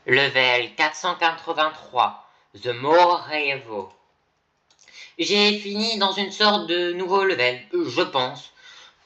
Level 483, The Morevo. J'ai fini dans une sorte de nouveau level, je pense.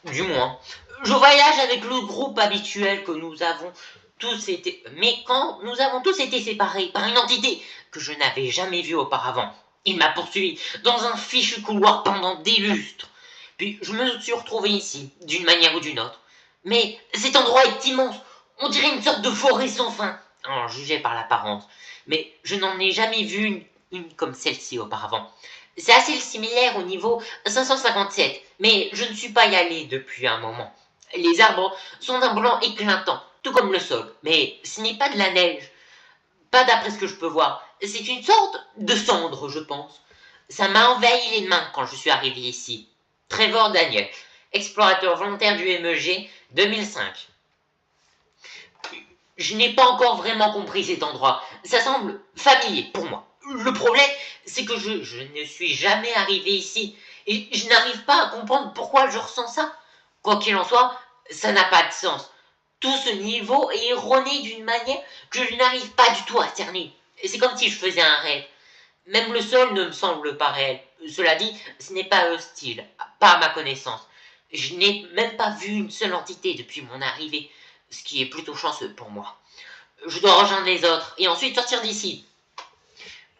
Du moins. Je voyage avec le groupe habituel que nous avons tous été... Mais quand nous avons tous été séparés par une entité que je n'avais jamais vue auparavant, il m'a poursuivi dans un fichu couloir pendant des lustres. Puis je me suis retrouvé ici, d'une manière ou d'une autre. Mais cet endroit est immense. On dirait une sorte de forêt sans fin, en juger par l'apparence. Mais je n'en ai jamais vu une comme celle-ci auparavant. C'est assez similaire au niveau 557, mais je ne suis pas y allé depuis un moment. Les arbres sont d'un blanc éclatant, tout comme le sol, mais ce n'est pas de la neige. Pas d'après ce que je peux voir. C'est une sorte de cendre, je pense. Ça m'a envahi les mains quand je suis arrivé ici. Trevor Daniel, explorateur volontaire du MEG 2005. Je n'ai pas encore vraiment compris cet endroit. Ça semble familier pour moi. Le problème, c'est que je ne suis jamais arrivé ici. Et je n'arrive pas à comprendre pourquoi je ressens ça. Quoi qu'il en soit, ça n'a pas de sens. Tout ce niveau est erroné d'une manière que je n'arrive pas du tout à cerner. C'est comme si je faisais un rêve. Même le sol ne me semble pas réel. Cela dit, ce n'est pas hostile, pas à ma connaissance. Je n'ai même pas vu une seule entité depuis mon arrivée, ce qui est plutôt chanceux pour moi. Je dois rejoindre les autres et ensuite sortir d'ici.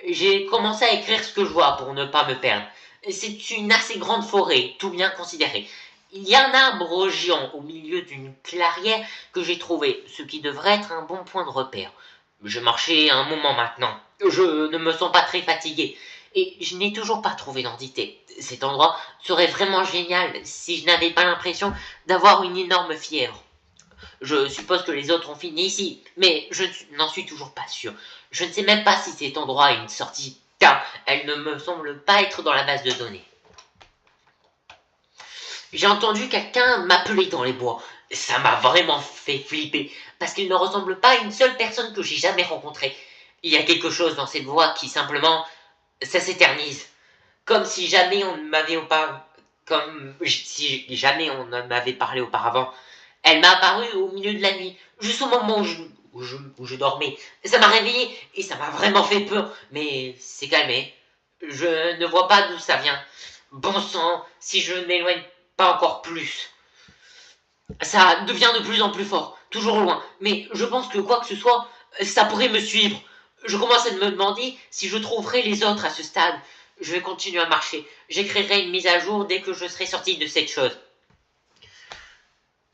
J'ai commencé à écrire ce que je vois pour ne pas me perdre. C'est une assez grande forêt, tout bien considéré. Il y a un arbre géant au milieu d'une clairière que j'ai trouvé, ce qui devrait être un bon point de repère. Je marchais un moment maintenant. Je ne me sens pas très fatigué et je n'ai toujours pas trouvé d'entité. Cet endroit serait vraiment génial si je n'avais pas l'impression d'avoir une énorme fièvre. Je suppose que les autres ont fini ici, mais je n'en suis toujours pas sûr. Je ne sais même pas si cet endroit a une sortie, car elle ne me semble pas être dans la base de données. J'ai entendu quelqu'un m'appeler dans les bois. Ça m'a vraiment fait flipper, parce qu'il ne ressemble pas à une seule personne que j'ai jamais rencontrée. Il y a quelque chose dans cette voix qui simplement, ça s'éternise. Comme si jamais on ne m'avait comme si jamais on ne m'avait parlé auparavant. Elle m'a apparu au milieu de la nuit, juste au moment où je dormais. Ça m'a réveillé et ça m'a vraiment fait peur, mais c'est calmé. Je ne vois pas d'où ça vient. Bon sang, si je ne m'éloigne pas encore plus. Ça devient de plus en plus fort, toujours loin, mais je pense que quoi que ce soit, ça pourrait me suivre. Je commence à me demander si je trouverai les autres à ce stade. Je vais continuer à marcher. J'écrirai une mise à jour dès que je serai sorti de cette chose.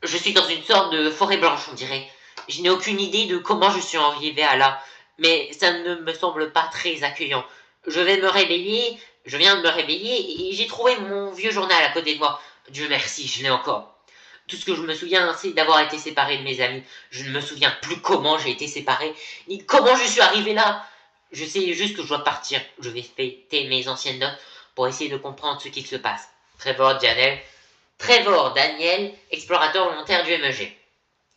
Je suis dans une sorte de forêt blanche, on dirait. Je n'ai aucune idée de comment je suis arrivé à là, mais ça ne me semble pas très accueillant. Je viens de me réveiller et j'ai trouvé mon vieux journal à côté de moi. Dieu merci, je l'ai encore. Tout ce que je me souviens, c'est d'avoir été séparé de mes amis. Je ne me souviens plus comment j'ai été séparé, ni comment je suis arrivé là. Je sais juste que je dois partir. Je vais fêter mes anciennes notes pour essayer de comprendre ce qui se passe. Trevor Daniel, explorateur volontaire du MEG.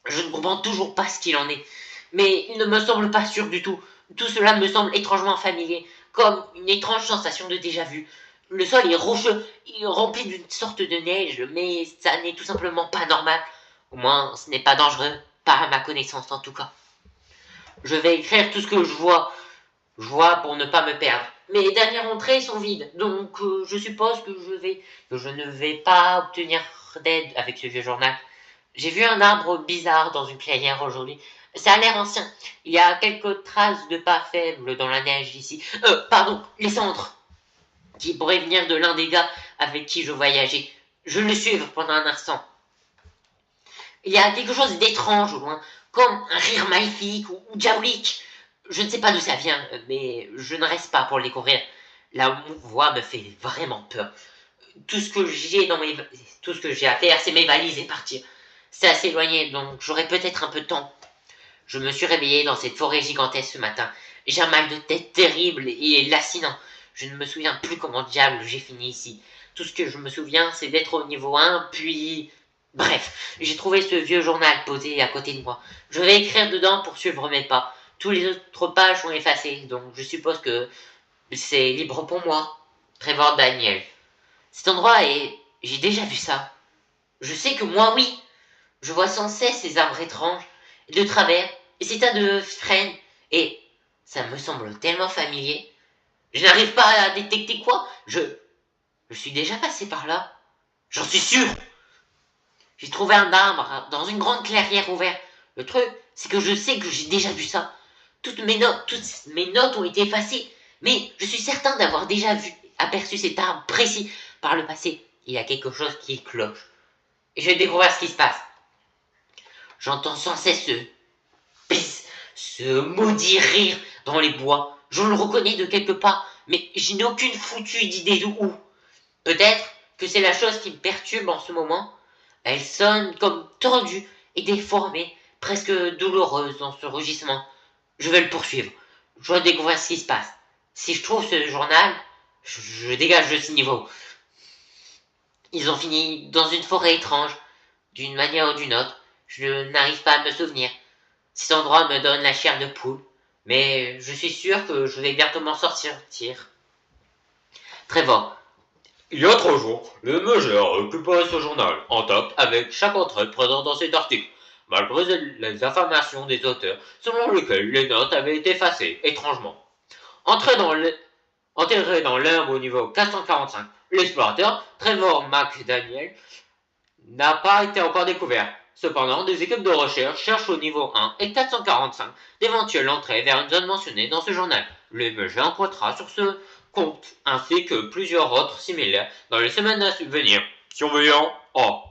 Je ne comprends toujours pas ce qu'il en est, mais il ne me semble pas sûr du tout. Tout cela me semble étrangement familier, comme une étrange sensation de déjà-vu. Le sol est rocheux, il est rempli d'une sorte de neige, mais ça n'est tout simplement pas normal. Au moins, ce n'est pas dangereux, pas à ma connaissance en tout cas. Je vais écrire tout ce que je vois pour ne pas me perdre. Mes dernières entrées sont vides, donc je suppose que je ne vais pas obtenir d'aide avec ce vieux journal. J'ai vu un arbre bizarre dans une clairière aujourd'hui. Ça a l'air ancien. Il y a quelques traces de pas faibles dans la neige ici. Pardon, les cendres, qui pourraient venir de l'un des gars avec qui je voyageais. Je le suivre pendant un instant. Il y a quelque chose d'étrange au loin, comme un rire maléfique ou diabolique. Je ne sais pas d'où ça vient, mais je ne reste pas pour le découvrir. La voix me fait vraiment peur. Tout ce que j'ai à faire, c'est mes valises et partir. C'est assez éloigné, donc j'aurai peut-être un peu de temps. Je me suis réveillé dans cette forêt gigantesque ce matin. J'ai un mal de tête terrible et lacinant. Je ne me souviens plus comment diable j'ai fini ici. Tout ce que je me souviens, c'est d'être au niveau 1, puis... Bref, j'ai trouvé ce vieux journal posé à côté de moi. Je vais écrire dedans pour suivre mes pas. Tous les autres pages sont effacées, donc je suppose que c'est libre pour moi. Trevor Daniel. Cet endroit est... J'ai déjà vu ça. Je sais que moi, oui. Je vois sans cesse ces arbres étranges, et de travers, et ces tas de frênes, Et ça me semble tellement familier. Je n'arrive pas à détecter quoi. Je suis déjà passé par là. J'en suis sûr. J'ai trouvé un arbre dans une grande clairière ouverte. Le truc, c'est que je sais que j'ai déjà vu ça. Toutes mes notes ont été effacées. Mais je suis certain d'avoir déjà aperçu cet arbre précis par le passé. Il y a quelque chose qui cloche. Et je vais découvrir ce qui se passe. J'entends sans cesse ce maudit rire dans les bois. Je le reconnais de quelque part, mais je n'ai aucune foutue d'idée de où. Peut-être que c'est la chose qui me perturbe en ce moment. Elle sonne comme tordue et déformée, presque douloureuse dans ce rugissement. Je vais le poursuivre. Je dois découvrir ce qui se passe. Si je trouve ce journal, je dégage de ce niveau. Ils ont fini dans une forêt étrange, d'une manière ou d'une autre. Je n'arrive pas à me souvenir. Cet endroit me donne la chair de poule, mais je suis sûr que je vais bientôt m'en sortir. Trevor. Il y a 3 jours, le mugeur a récupéré ce journal, intact, avec chaque entrée présente dans cet article, malgré les affirmations des auteurs selon lesquelles les notes avaient été effacées, étrangement. Enterré dans l'herbe au niveau 445, l'explorateur Trevor McDaniel n'a pas été encore découvert. Cependant, des équipes de recherche cherchent au niveau 1 et 445 d'éventuelles entrées vers une zone mentionnée dans ce journal. Le MG enquêtera sur ce compte, ainsi que plusieurs autres similaires dans les semaines à venir. Surveillant A.